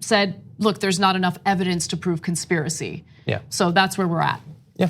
said, look, there's not enough evidence to prove conspiracy. Yeah. So that's where we're at. Yeah.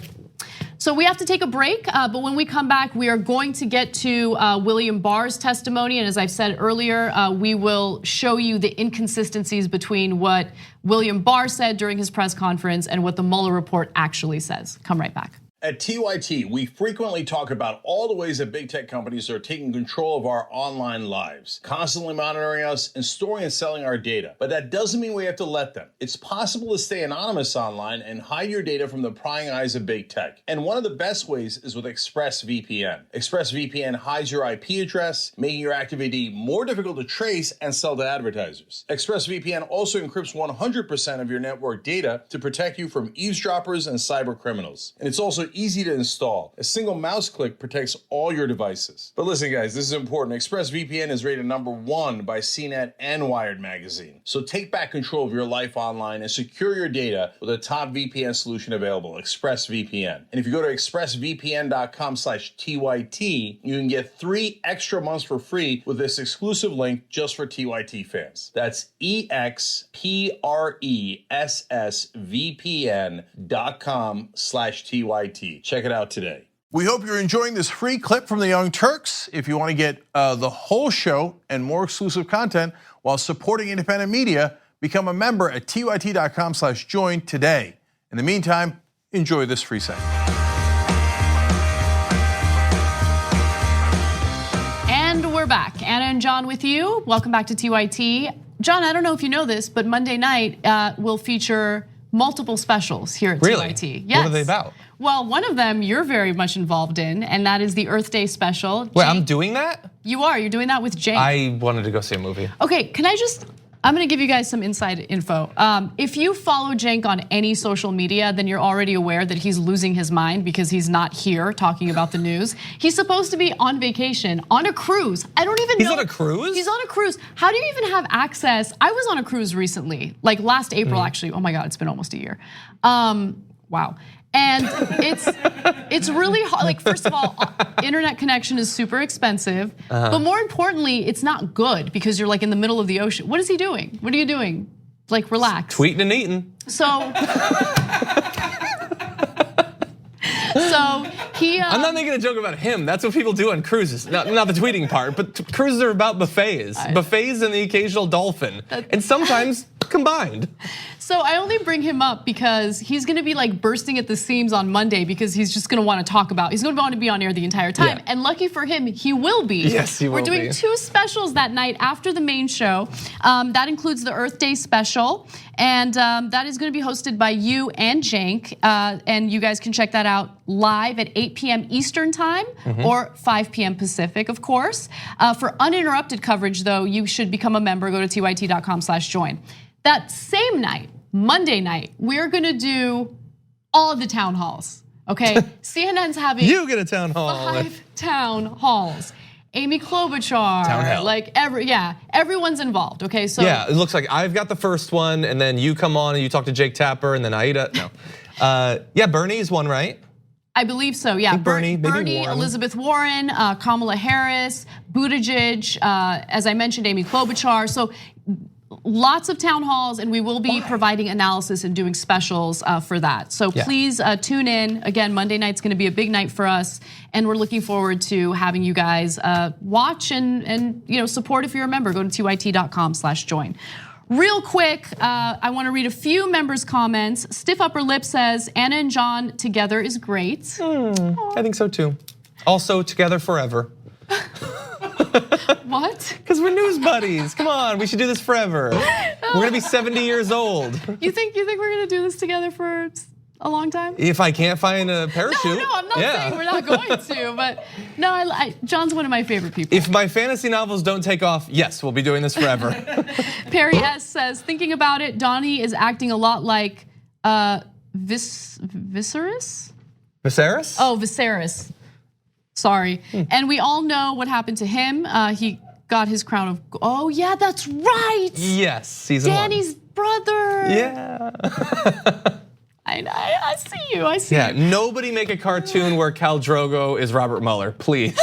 So we have to take a break, but when we come back, we are going to get to William Barr's testimony. And as I've said earlier, we will show you the inconsistencies between what William Barr said during his press conference and what the Mueller report actually says. Come right back. At TYT, we frequently talk about all the ways that big tech companies are taking control of our online lives, constantly monitoring us and storing and selling our data. But that doesn't mean we have to let them. It's possible to stay anonymous online and hide your data from the prying eyes of big tech. And one of the best ways is with ExpressVPN. ExpressVPN hides your IP address, making your active ID more difficult to trace and sell to advertisers. ExpressVPN also encrypts 100% of your network data to protect you from eavesdroppers and cyber criminals. And it's also easy to install. A single mouse click protects all your devices. But listen, guys, this is important. ExpressVPN is rated #1 by CNET and Wired magazine. So take back control of your life online and secure your data with a top VPN solution available, ExpressVPN. And if you go to expressvpn.com/TYT, you can get 3 extra months for free with this exclusive link just for TYT fans. That's expressvpn.com/TYT. Check it out today. We hope you're enjoying this free clip from the Young Turks. If you want to get the whole show and more exclusive content while supporting independent media, become a member at tyt.com/join today. In the meantime, enjoy this free segment. And we're back. Anna and John with you. Welcome back to TYT. John, I don't know if you know this, but Monday night will feature multiple specials here at TYT. Yes. What are they about? Well, one of them you're very much involved in, and that is the Earth Day special. Wait, I'm doing that? You are. You're doing that with Jake. I wanted to go see a movie. Okay, I'm gonna give you guys some inside info. If you follow Cenk on any social media, then you're already aware that he's losing his mind because he's not here talking about the news. He's supposed to be on vacation, on a cruise. I don't even know. He's on a cruise? He's on a cruise. How do you even have access? I was on a cruise recently, like last April actually. Oh my God, it's been almost a year. Wow. And it's really hard. Like, first of all, internet connection is super expensive, but more importantly, it's not good because you're like in the middle of the ocean. What is he doing? What are you doing? Like, relax. Tweeting and eating. So he. I'm not making a joke about him. That's what people do on cruises. Not the tweeting part, but cruises are about buffets. Buffets and the occasional dolphin, and sometimes combined. So I only bring him up because he's gonna be like bursting at the seams on Monday because he's just gonna wanna talk about, he's gonna want to be on air the entire time. Yeah. And lucky for him, he will be. Yes, he will be. We're doing 2 specials that night after the main show. That includes the Earth Day special. And that is gonna be hosted by you and Cenk. And you guys can check that out live at 8 p.m. Eastern time or 5 p.m. Pacific, of course. For uninterrupted coverage though, you should become a member, go to tyt.com/join. That same night, Monday night, we're gonna do all of the town halls, okay? CNN's having You get a town hall. 5 town halls. Amy Klobuchar, Town hall. like everyone's involved, okay? So Yeah, it looks like I've got the first one, and then you come on and you talk to Jake Tapper, and then Aida. No, yeah, Bernie's one, right? I believe so, yeah. Bernie, maybe Warren. Elizabeth Warren, Kamala Harris, Buttigieg, as I mentioned, Amy Klobuchar. So lots of town halls, and we will be providing analysis and doing specials for that. So please tune in. Again, Monday night's gonna be a big night for us, and we're looking forward to having you guys watch and support if you're a member. Go to tyt.com/join. Real quick, I want to read a few members' comments. Stiff Upper Lip says, Anna and John together is great. I think so too. Also, together forever. What? Because we're news buddies. Come on, we should do this forever. We're gonna be 70 years old. You think we're gonna do this together for a long time? If I can't find a parachute. No, I'm not saying we're not going to, but no, John's one of my favorite people. If my fantasy novels don't take off, yes, we'll be doing this forever. Perry S says, thinking about it, Donnie is acting a lot like Viserys? Viserys? Oh, Viserys. Sorry. And we all know what happened to him. He got his crown of, oh yeah, that's right. Yes, season 1. Danny's brother. Yeah. I see you, I see Yeah, you. nobody make a cartoon where Khal Drogo is Robert Mueller, please.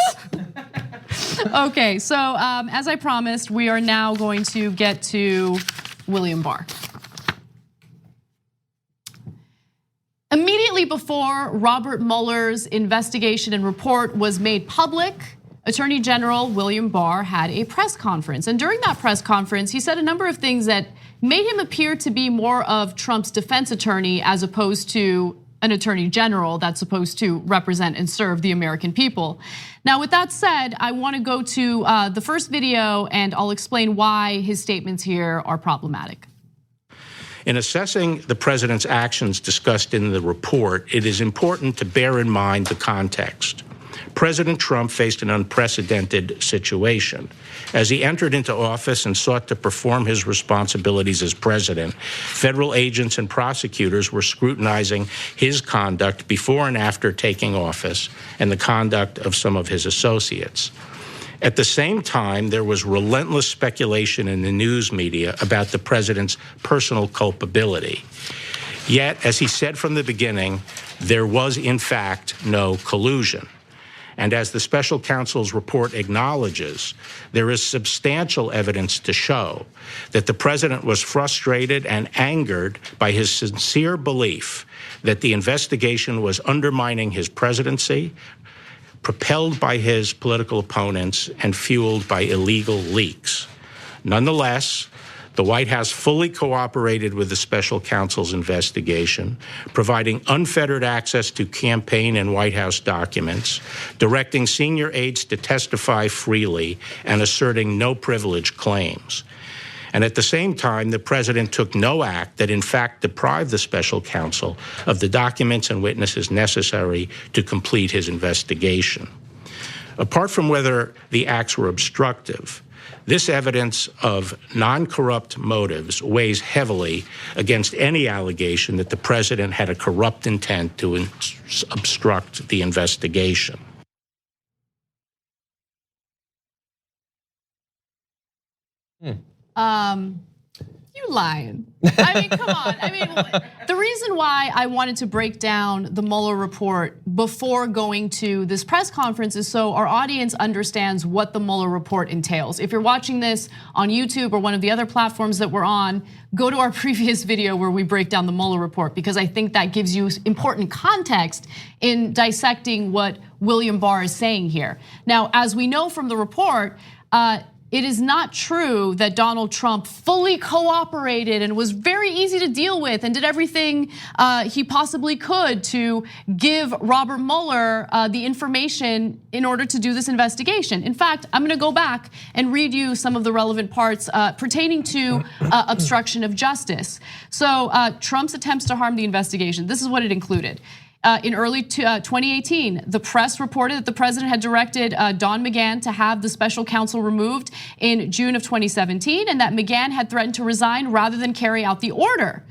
Okay, so as I promised, we are now going to get to William Barr. Immediately before Robert Mueller's investigation and report was made public, Attorney General William Barr had a press conference. And during that press conference, he said a number of things that made him appear to be more of Trump's defense attorney as opposed to an attorney general that's supposed to represent and serve the American people. Now, with that said, I want to go to the first video and I'll explain why his statements here are problematic. In assessing the president's actions discussed in the report, it is important to bear in mind the context. President Trump faced an unprecedented situation. As he entered into office and sought to perform his responsibilities as president, federal agents and prosecutors were scrutinizing his conduct before and after taking office and the conduct of some of his associates. At the same time, there was relentless speculation in the news media about the president's personal culpability. Yet, as he said from the beginning, there was in fact no collusion. And as the special counsel's report acknowledges, there is substantial evidence to show that the president was frustrated and angered by his sincere belief that the investigation was undermining his presidency, propelled by his political opponents, and fueled by illegal leaks. Nonetheless, the White House fully cooperated with the special counsel's investigation, providing unfettered access to campaign and White House documents, directing senior aides to testify freely, and asserting no privilege claims. And at the same time, the president took no act that in fact deprived the special counsel of the documents and witnesses necessary to complete his investigation. Apart from whether the acts were obstructive, this evidence of non-corrupt motives weighs heavily against any allegation that the president had a corrupt intent to obstruct the investigation. You lying. I mean, come on. I mean, the reason why I wanted to break down the Mueller report before going to this press conference is so our audience understands what the Mueller report entails. If you're watching this on YouTube or one of the other platforms that we're on, go to our previous video where we break down the Mueller report, because I think that gives you important context in dissecting what William Barr is saying here. Now, as we know from the report, it is not true that Donald Trump fully cooperated and was very easy to deal with and did everything he possibly could to give Robert Mueller the information in order to do this investigation. In fact, I'm gonna go back and read you some of the relevant parts pertaining to obstruction of justice. So Trump's attempts to harm the investigation, this is what it included. In early 2018, the press reported that the president had directed Don McGahn to have the special counsel removed in June of 2017, and that McGahn had threatened to resign rather than carry out the order.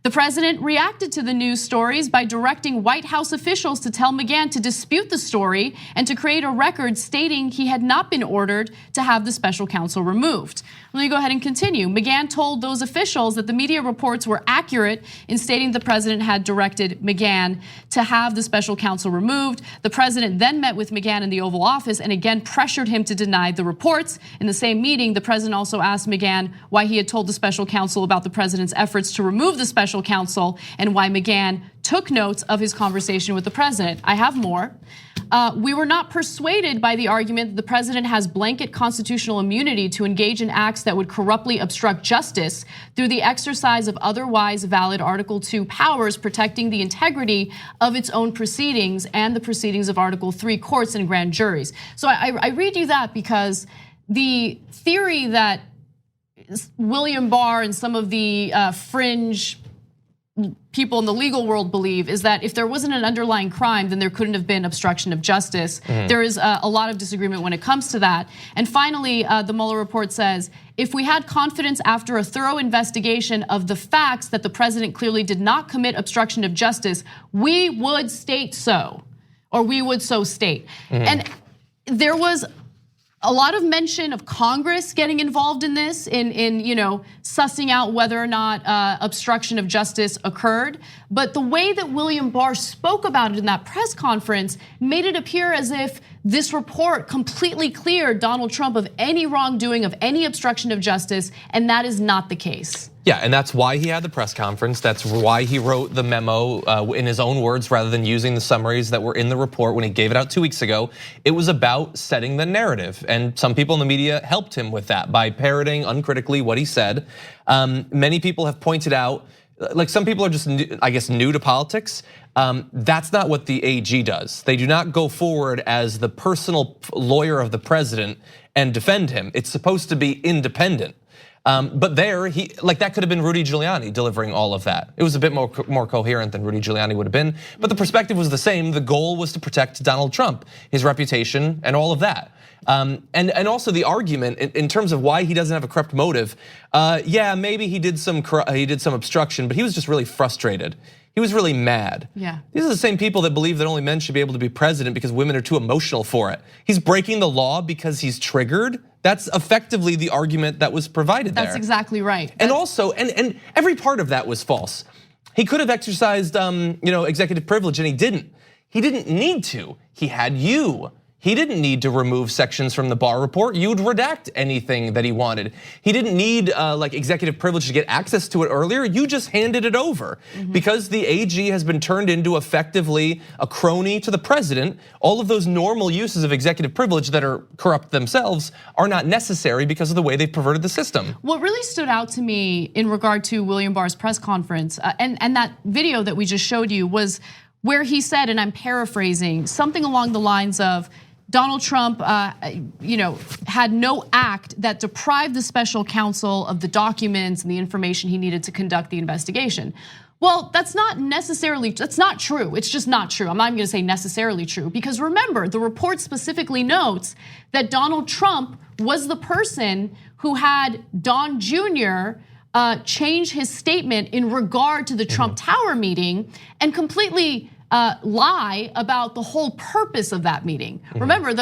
The president reacted to the news stories by directing White House officials to tell McGahn to dispute the story and to create a record stating he had not been ordered to have the special counsel removed. Let me go ahead and continue. McGahn told those officials that the media reports were accurate in stating the president had directed McGahn to have the special counsel removed. The president then met with McGahn in the Oval Office and again pressured him to deny the reports. In the same meeting, the president also asked McGahn why he had told the special counsel about the president's efforts to remove the special counsel and why McGahn took notes of his conversation with the president. I have more. We were not persuaded by the argument that the president has blanket constitutional immunity to engage in acts that would corruptly obstruct justice through the exercise of otherwise valid Article 2 powers protecting the integrity of its own proceedings and the proceedings of Article 3 courts and grand juries. So I read you that because the theory that William Barr and some of the fringe people in the legal world believe is that if there wasn't an underlying crime, then there couldn't have been obstruction of justice. There is a lot of disagreement when it comes to that. And finally, the Mueller report says, if we had confidence after a thorough investigation of the facts that the president clearly did not commit obstruction of justice, we would state so, or we would so state. And there was a lot of mention of Congress getting involved in this, in sussing out whether or not obstruction of justice occurred. But the way that William Barr spoke about it in that press conference made it appear as if this report completely cleared Donald Trump of any wrongdoing, of any obstruction of justice, and that is not the case. Yeah, and that's why he had the press conference. That's why he wrote the memo in his own words rather than using the summaries that were in the report when he gave it out 2 weeks ago. It was about setting the narrative, and some people in the media helped him with that by parroting uncritically what he said. Many people have pointed out, like some people are just, I guess, new to politics. That's not what the AG does. They do not go forward as the personal lawyer of the president and defend him. It's supposed to be independent. But there, that could have been Rudy Giuliani delivering all of that. It was a bit more coherent than Rudy Giuliani would have been, but the perspective was the same. The goal was to protect Donald Trump, his reputation, and all of that. And also the argument in terms of why he doesn't have a corrupt motive. Yeah, maybe he did some obstruction, but he was just really frustrated. He was really mad. Yeah. These are the same people that believe that only men should be able to be president because women are too emotional for it. He's breaking the law because he's triggered. That's effectively the argument that was provided there. That's exactly right. And also, and every part of that was false. He could have exercised, executive privilege, and he didn't. He didn't need to. He had you. He didn't need to remove sections from the Barr report. You'd redact anything that he wanted. He didn't need executive privilege to get access to it earlier. You just handed it over. Because the AG has been turned into effectively a crony to the president, all of those normal uses of executive privilege that are corrupt themselves are not necessary because of the way they've perverted the system. What really stood out to me in regard to William Barr's press conference and that video that we just showed you was where he said, and I'm paraphrasing, something along the lines of, Donald Trump, had no act that deprived the special counsel of the documents and the information he needed to conduct the investigation. Well, that's not true. It's just not true. I'm not even gonna say necessarily true, because remember, the report specifically notes that Donald Trump was the person who had Don Jr. Change his statement in regard to the Trump Tower meeting and completely lie about the whole purpose of that meeting. Remember,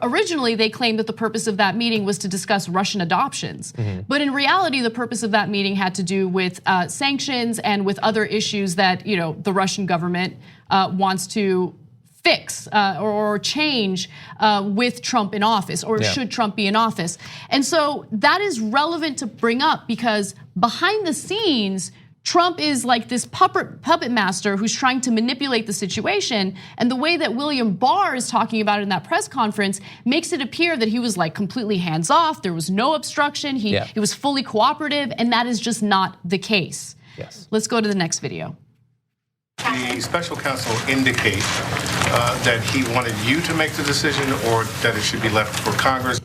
originally they claimed that the purpose of that meeting was to discuss Russian adoptions. But in reality, the purpose of that meeting had to do with sanctions and with other issues that the Russian government wants to fix or change with Trump in office, or should Trump be in office. And so that is relevant to bring up because behind the scenes, Trump is like this puppet master who's trying to manipulate the situation. And the way that William Barr is talking about it in that press conference makes it appear that he was like completely hands off. There was no obstruction. He was fully cooperative, and that is just not the case. Yes. Let's go to the next video. The special counsel indicate that he wanted you to make the decision or that it should be left for Congress.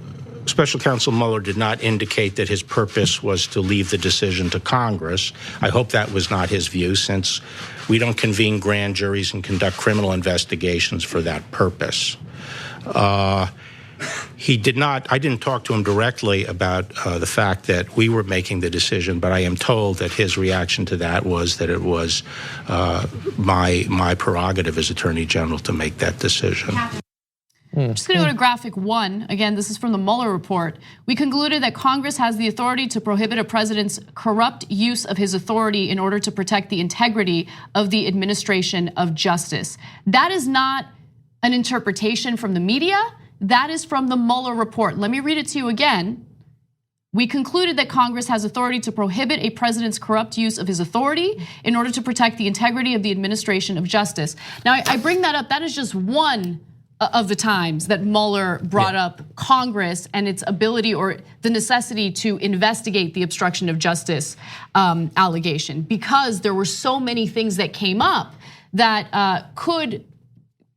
Special Counsel Mueller did not indicate that his purpose was to leave the decision to Congress. I hope that was not his view, since we don't convene grand juries and conduct criminal investigations for that purpose. He did not. I didn't talk to him directly about the fact that we were making the decision, but I am told that his reaction to that was that it was my prerogative as Attorney General to make that decision. Just gonna go to graphic 1. Again, this is from the Mueller report. We concluded that Congress has the authority to prohibit a president's corrupt use of his authority in order to protect the integrity of the administration of justice. That is not an interpretation from the media. That is from the Mueller report. Let me read it to you again. We concluded that Congress has authority to prohibit a president's corrupt use of his authority in order to protect the integrity of the administration of justice. Now, I bring that up. That is just one of the times that Mueller brought up Congress and its ability or the necessity to investigate the obstruction of justice allegation, because there were so many things that came up that could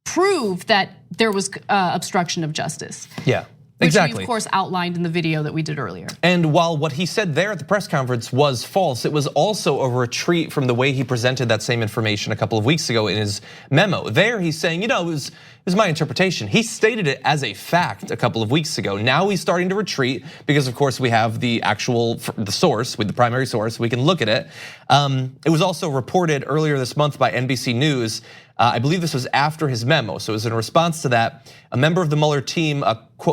prove that there was obstruction of justice. Yeah. Which Exactly. we, of course, outlined in the video that we did earlier. And while what he said there at the press conference was false, it was also a retreat from the way he presented that same information a couple of weeks ago in his memo. There he's saying, it was my interpretation. He stated it as a fact a couple of weeks ago. Now he's starting to retreat because, of course, we have the source, with the primary source. We can look at it. It was also reported earlier this month by NBC News. I believe this was after his memo. So it was in response to that. A member of the Mueller team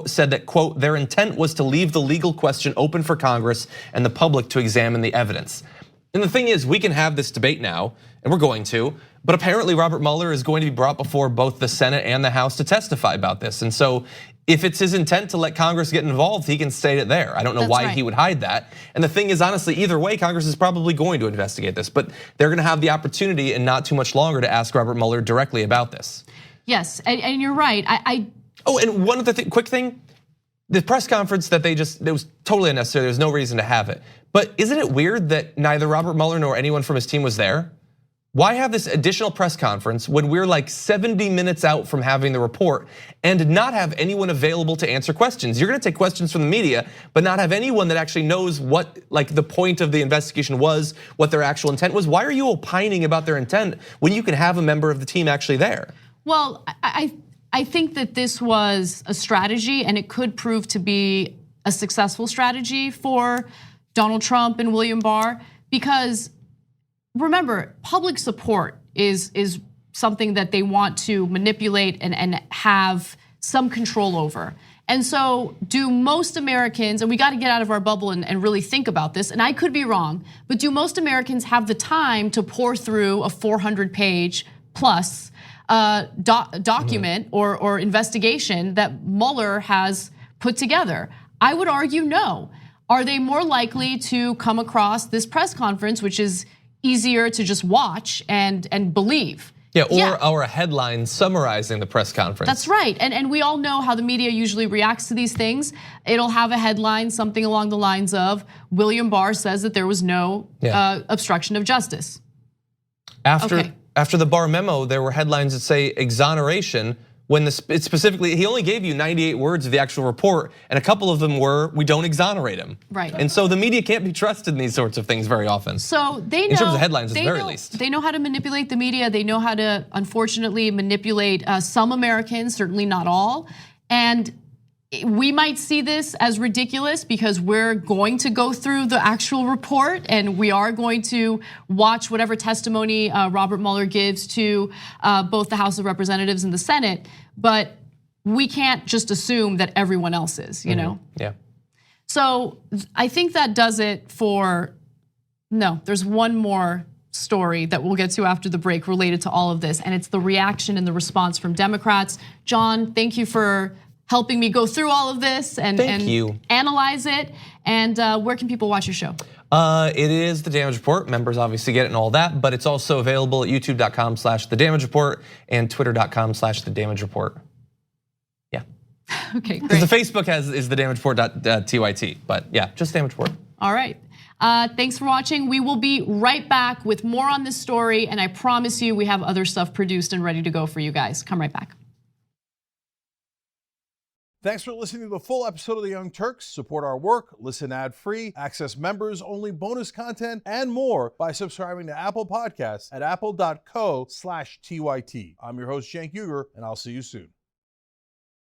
said that, quote, their intent was to leave the legal question open for Congress and the public to examine the evidence. And the thing is, we can have this debate now, and we're going to, but apparently Robert Mueller is going to be brought before both the Senate and the House to testify about this. And so if it's his intent to let Congress get involved, he can state it there. I don't know why he would hide that. And the thing is, honestly, either way, Congress is probably going to investigate this, but they're gonna have the opportunity and not too much longer to ask Robert Mueller directly about this. Yes, and you're right. Oh, and one other quick thing. The press conference that it was totally unnecessary. There's no reason to have it. But isn't it weird that neither Robert Mueller nor anyone from his team was there? Why have this additional press conference when we're like 70 minutes out from having the report and not have anyone available to answer questions? You're gonna take questions from the media, but not have anyone that actually knows what the point of the investigation was, what their actual intent was. Why are you opining about their intent when you can have a member of the team actually there? Well, I think that this was a strategy, and it could prove to be a successful strategy for Donald Trump and William Barr, because remember, public support is something that they want to manipulate and have some control over. And so do most Americans, and we got to get out of our bubble and really think about this, and I could be wrong, but do most Americans have the time to pour through a 400-page plus document or investigation that Mueller has put together? I would argue no. Are they more likely to come across this press conference, which is easier to just watch and believe? Yeah, or a headline summarizing the press conference. That's right, and we all know how the media usually reacts to these things. It'll have a headline, something along the lines of, William Barr says that there was no obstruction of justice. After the Barr memo, there were headlines that say exoneration, when it specifically, he only gave you 98 words of the actual report, and a couple of them were, we don't exonerate him. Right. And so the media can't be trusted in these sorts of things very often. So they know, in terms of headlines, at the very least. They know how to manipulate the media. They know how to, unfortunately, manipulate some Americans, certainly not all. And we might see this as ridiculous because we're going to go through the actual report and we are going to watch whatever testimony Robert Mueller gives to both the House of Representatives and the Senate, but we can't just assume that everyone else is, you know? Yeah. So I think that does it for, no, there's one more story that we'll get to after the break related to all of this, and it's the reaction and the response from Democrats. John, thank you for helping me go through all of this and analyze it. And where can people watch your show? It is The Damage Report. Members obviously get it and all that, but it's also available at youtube.com/The Damage Report and twitter.com/The Damage Report. Yeah. Okay, great. Because the Facebook is The Damage Report.tyt, but yeah, just Damage Report. All right. Thanks for watching. We will be right back with more on this story, and I promise you we have other stuff produced and ready to go for you guys. Come right back. Thanks for listening to the full episode of the Young Turks. Support our work, listen ad-free, access members-only bonus content, and more by subscribing to Apple Podcasts at apple.co/TYT. I'm your host, Cenk Uygur, and I'll see you soon.